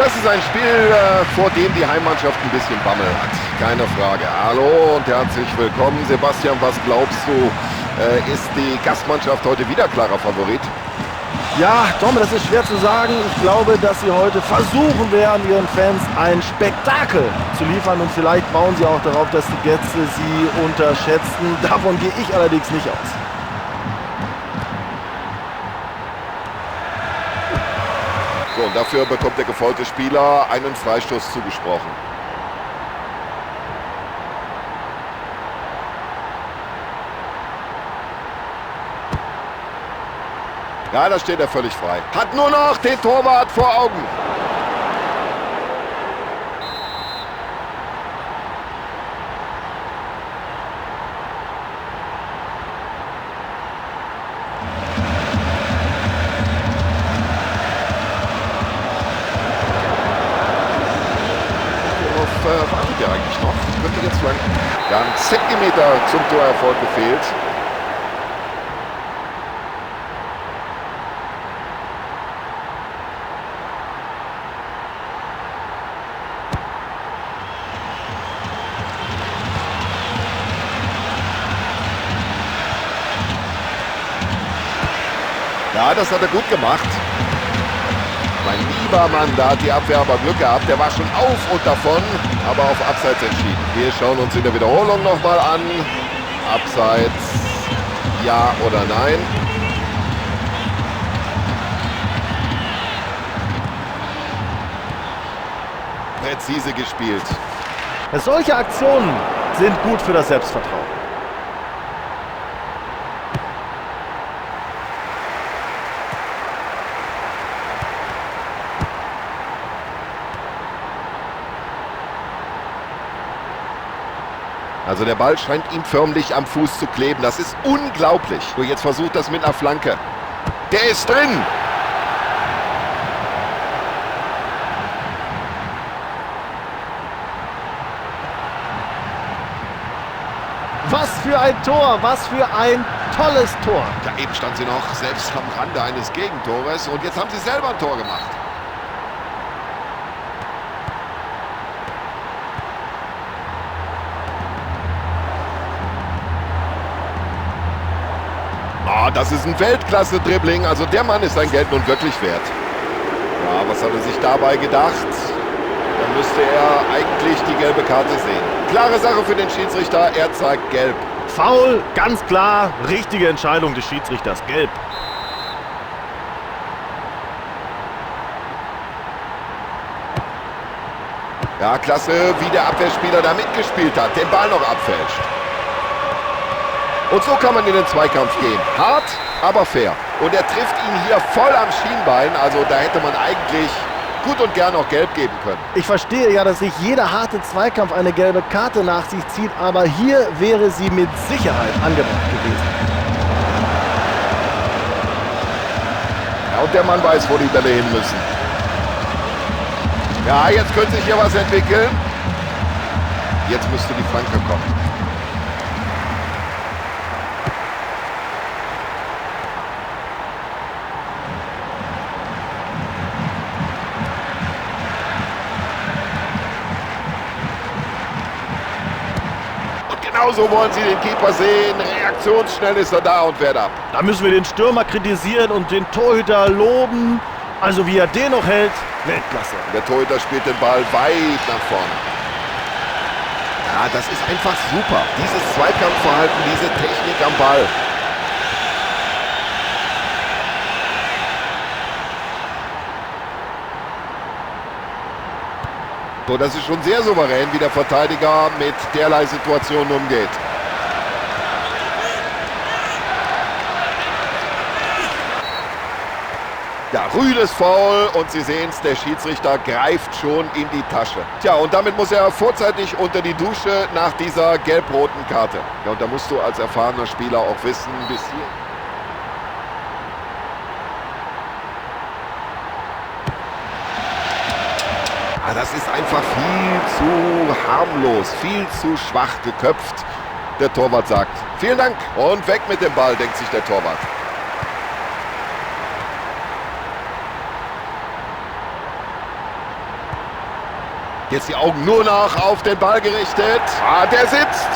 Das ist ein Spiel, vor dem die Heimmannschaft ein bisschen Bammel hat. Keine Frage. Hallo und herzlich willkommen. Sebastian, was glaubst du, ist die Gastmannschaft heute wieder klarer Favorit? Ja, Tom, das ist schwer zu sagen. Ich glaube, dass sie heute versuchen werden, ihren Fans ein Spektakel zu liefern. Und vielleicht bauen sie auch darauf, dass die Gäste sie unterschätzen. Davon gehe ich allerdings nicht aus. So, und dafür bekommt der gefaulte Spieler einen Freistoß zugesprochen. Ja, da steht er völlig frei. Hat nur noch den Torwart vor Augen. Wartet der eigentlich noch? Könnte jetzt lang. Ja, ein Zentimeter zum Torerfolg gefehlt. Ja, das hat er gut gemacht. Mein lieber Mann, da hat die Abwehr aber Glück gehabt. Der war schon auf und davon, aber auf Abseits entschieden. Wir schauen uns in der Wiederholung nochmal an. Abseits, ja oder nein. Präzise gespielt. Solche Aktionen sind gut für das Selbstvertrauen. Also der Ball scheint ihm förmlich am Fuß zu kleben. Das ist unglaublich. So, jetzt versucht das mit einer Flanke. Der ist drin. Was für ein Tor, was für ein tolles Tor. Ja, eben stand sie noch selbst am Rande eines Gegentores und jetzt haben sie selber ein Tor gemacht. Oh, das ist ein Weltklasse-Dribbling. Also der Mann ist sein Geld nun wirklich wert. Ja, was hat er sich dabei gedacht? Dann müsste er eigentlich die gelbe Karte sehen. Klare Sache für den Schiedsrichter. Er zeigt gelb. Foul, ganz klar. Richtige Entscheidung des Schiedsrichters. Gelb. Ja, klasse, wie der Abwehrspieler da mitgespielt hat. Den Ball noch abfälscht. Und so kann man in den Zweikampf gehen. Hart, aber fair. Und er trifft ihn hier voll am Schienbein. Also da hätte man eigentlich gut und gern auch gelb geben können. Ich verstehe ja, dass sich jeder harte Zweikampf eine gelbe Karte nach sich zieht, aber hier wäre sie mit Sicherheit angebracht gewesen. Ja, und der Mann weiß, wo die Bälle hin müssen. Ja, jetzt könnte sich hier was entwickeln. Jetzt müsste die Flanke kommen. Genauso wollen sie den Keeper sehen. Reaktionsschnell ist er da und wehrt ab. Da müssen wir den Stürmer kritisieren und den Torhüter loben. Also wie er den noch hält, Weltklasse. Der Torhüter spielt den Ball weit nach vorne. Ja, das ist einfach super. Dieses Zweikampfverhalten, diese Technik am Ball. So, das ist schon sehr souverän, wie der Verteidiger mit derlei Situationen umgeht. Ja, rüdes Foul und Sie sehen es, der Schiedsrichter greift schon in die Tasche. Tja, und damit muss er vorzeitig unter die Dusche nach dieser gelb-roten Karte. Ja, und da musst du als erfahrener Spieler auch wissen, bis hier. Das ist einfach viel zu harmlos, viel zu schwach geköpft. Der Torwart sagt, vielen Dank und weg mit dem Ball, denkt sich der Torwart. Jetzt die Augen nur noch auf den Ball gerichtet. Ah, der sitzt.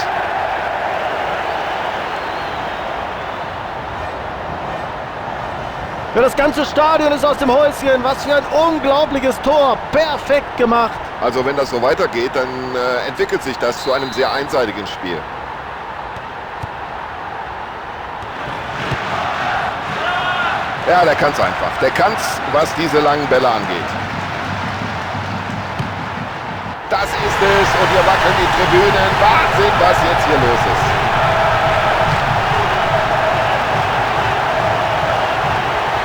Ja, das ganze Stadion ist aus dem Häuschen. Was für ein unglaubliches Tor. Perfekt gemacht. Also wenn das so weitergeht, dann entwickelt sich das zu einem sehr einseitigen Spiel. Ja, der kann es einfach. Der kann es, was diese langen Bälle angeht. Das ist es. Und hier wackeln die Tribünen. Wahnsinn, was jetzt hier los ist.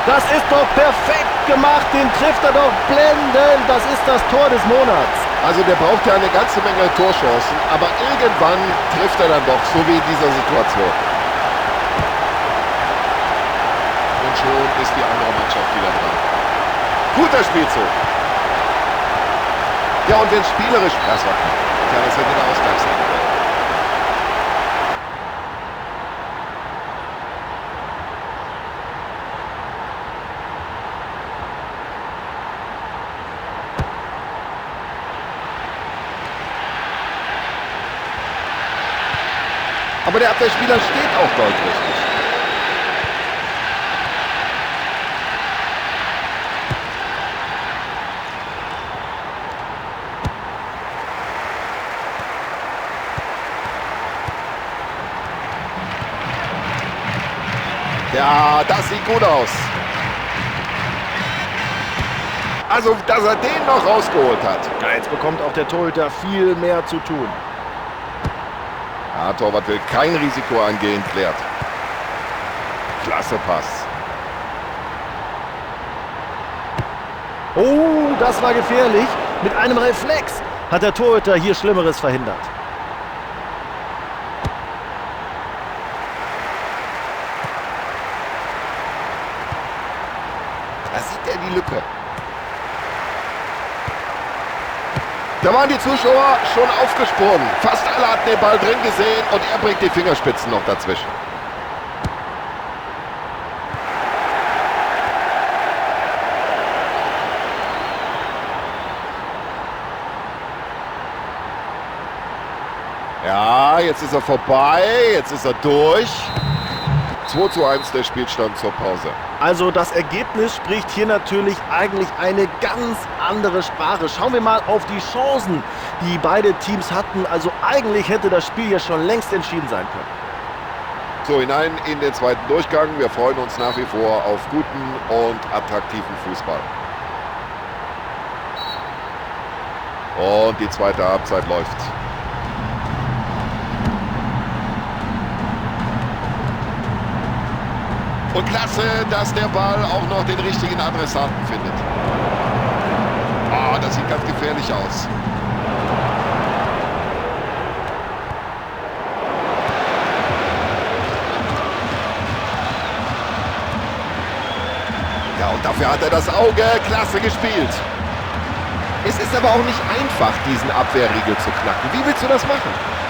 Das ist doch perfekt gemacht. Den trifft er doch blendend. Das ist das Tor des Monats. Also der braucht ja eine ganze Menge Torchancen. Aber irgendwann trifft er dann doch, so wie in dieser Situation. Und schon ist die andere Mannschaft wieder dran. Guter Spielzug. Ja, und wenn spielerisch... Das war knapp. Ja, das hätte der Ausgleich sein können. Aber der Abwehrspieler steht auch goldrichtig. Ja, das sieht gut aus. Also, dass er den noch rausgeholt hat. Ja, jetzt bekommt auch der Torhüter viel mehr zu tun. Ja, Torwart will kein Risiko eingehen, klärt. Klasse Pass. Oh, das war gefährlich. Mit einem Reflex hat der Torhüter hier Schlimmeres verhindert. Da sieht er die Lücke. Da waren die Zuschauer schon aufgesprungen. Fast alle hatten den Ball drin gesehen und er bringt die Fingerspitzen noch dazwischen. Ja, jetzt ist er vorbei, jetzt ist er durch. 2:1 der Spielstand zur Pause. Also das Ergebnis spricht hier natürlich eigentlich eine ganz andere Sprache. Schauen wir mal auf die Chancen, die beide Teams hatten. Also eigentlich hätte das Spiel ja schon längst entschieden sein können. So, hinein in den zweiten Durchgang. Wir freuen uns nach wie vor auf guten und attraktiven Fußball. Und die zweite Halbzeit läuft. Und klasse, dass der Ball auch noch den richtigen Adressaten findet. Ah, das sieht ganz gefährlich aus. Ja, und dafür hat er das Auge. Klasse gespielt. Es ist aber auch nicht einfach, diesen Abwehrriegel zu knacken. Wie willst du das machen?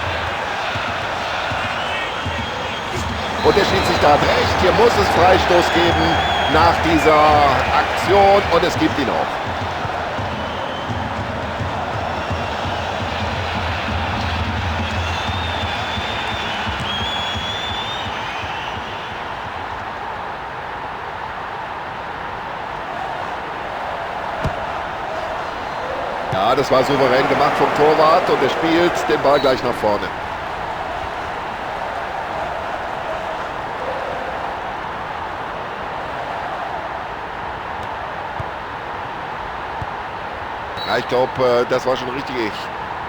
Und der Schiedsrichter hat recht, hier muss es Freistoß geben nach dieser Aktion und es gibt ihn auch. Ja, das war souverän gemacht vom Torwart und er spielt den Ball gleich nach vorne. Ja, ich glaube, das war schon richtig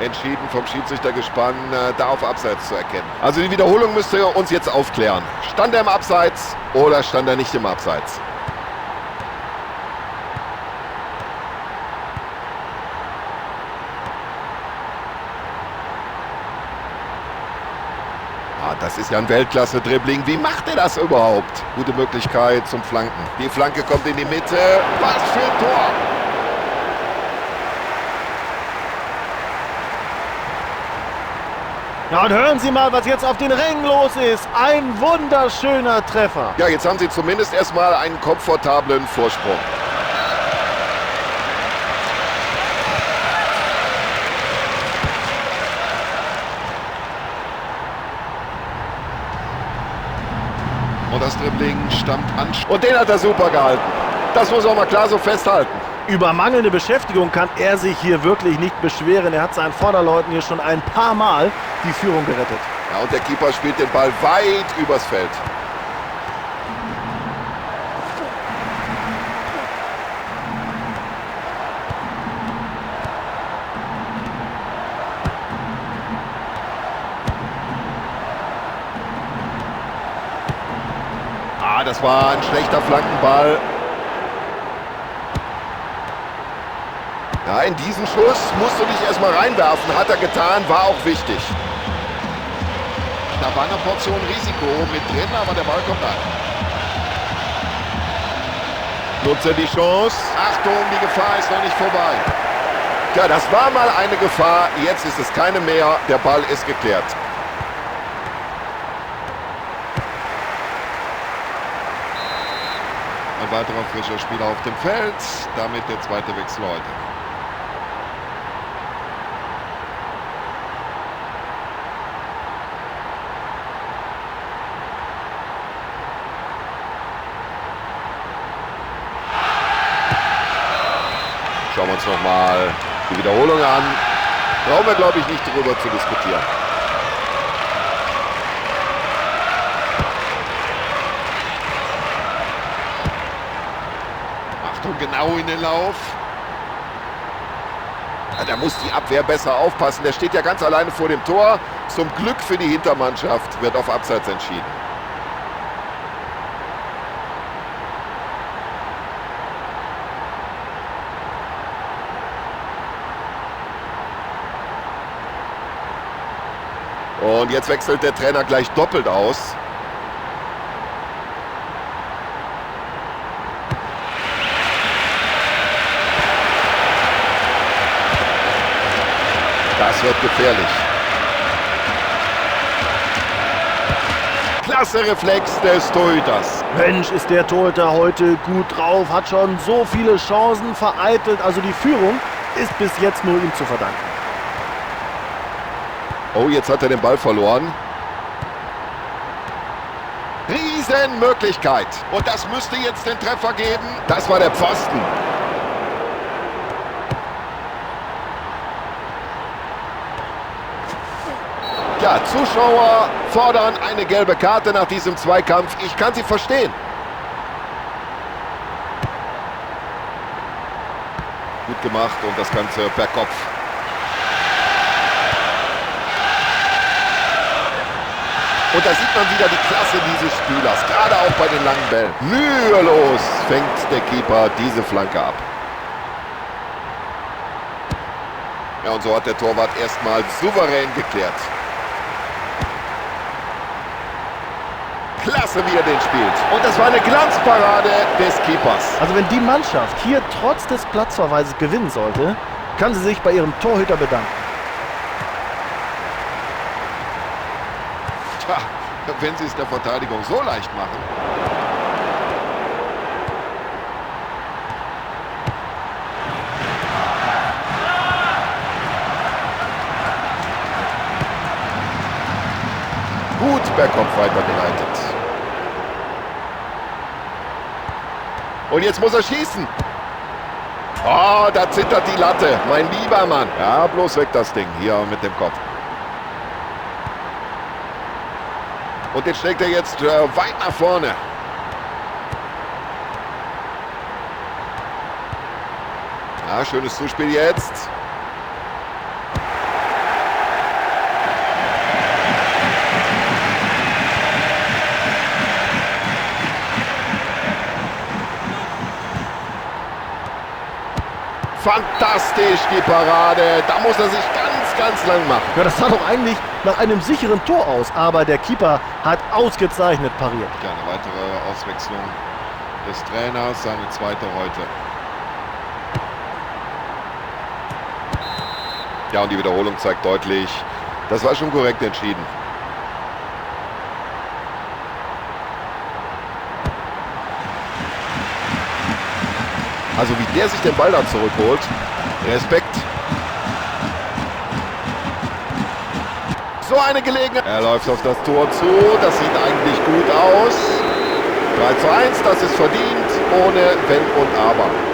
entschieden vom Schiedsrichtergespann, da auf Abseits zu erkennen. Also die Wiederholung müsste uns jetzt aufklären. Stand er im Abseits oder stand er nicht im Abseits? Ah, das ist ja ein Weltklasse-Dribbling. Wie macht er das überhaupt? Gute Möglichkeit zum Flanken. Die Flanke kommt in die Mitte. Was für ein Tor! Ja, und hören Sie mal, was jetzt auf den Rängen los ist. Ein wunderschöner Treffer. Ja, jetzt haben sie zumindest erstmal einen komfortablen Vorsprung. das Dribbling stammt an. Und den hat er super gehalten. Das muss auch mal klar so festhalten. Über mangelnde Beschäftigung kann er sich hier wirklich nicht beschweren. Er hat seinen Vorderleuten hier schon ein paar Mal die Führung gerettet. Ja, und der Keeper spielt den Ball weit übers Feld. Das war ein schlechter Flankenball. Ja, in diesen Schuss musst du dich erstmal reinwerfen. Hat er getan, war auch wichtig. Da war eine Portion Risiko mit drin, aber der Ball kommt an. Nutze die Chance. Achtung, die Gefahr ist noch nicht vorbei. Ja, das war mal eine Gefahr. Jetzt ist es keine mehr. Der Ball ist geklärt. Ein weiterer frischer Spieler auf dem Feld. Damit der zweite Wechsel heute. Schauen wir uns nochmal die Wiederholung an. Brauchen wir, glaube ich, nicht darüber zu diskutieren. Achtung, genau in den Lauf. Ja, da muss die Abwehr besser aufpassen. Der steht ja ganz alleine vor dem Tor. Zum Glück für die Hintermannschaft wird auf Abseits entschieden. Und jetzt wechselt der Trainer gleich doppelt aus. Das wird gefährlich. Klasse Reflex des Torhüters. Mensch, ist der Torhüter heute gut drauf, hat schon so viele Chancen vereitelt. Also die Führung ist bis jetzt nur ihm zu verdanken. Oh, jetzt hat er den Ball verloren. Riesenmöglichkeit. Und das müsste jetzt den Treffer geben. Das war der Pfosten. Ja, Zuschauer fordern eine gelbe Karte nach diesem Zweikampf. Ich kann sie verstehen. Gut gemacht und das Ganze per Kopf. Und da sieht man wieder die Klasse dieses Spielers, gerade auch bei den langen Bällen. Mühelos fängt der Keeper diese Flanke ab. Ja, und so hat der Torwart erstmal souverän geklärt. Klasse, wie er den spielt. Und das war eine Glanzparade des Keepers. Also wenn die Mannschaft hier trotz des Platzverweises gewinnen sollte, kann sie sich bei ihrem Torhüter bedanken. Tja, wenn sie es der Verteidigung so leicht machen. Gut per Kopf weitergeleitet. Und jetzt muss er schießen. Oh, da zittert die Latte. Mein lieber Mann. Ja, bloß weg das Ding. Hier mit dem Kopf. Und den schlägt er jetzt weit nach vorne. Ja, schönes Zuspiel jetzt. Fantastisch, die Parade. Da muss er sich ganz lang machen. Ja, das sah doch eigentlich nach einem sicheren Tor aus, aber der Keeper hat ausgezeichnet pariert. Ja, eine weitere Auswechslung des Trainers, seine zweite heute. Ja, und die Wiederholung zeigt deutlich, das war schon korrekt entschieden. Also wie der sich den Ball dann zurückholt. Respekt. So eine Gelegenheit. Er läuft auf das Tor zu. Das sieht eigentlich gut aus. 3:1, das ist verdient, ohne Wenn und Aber.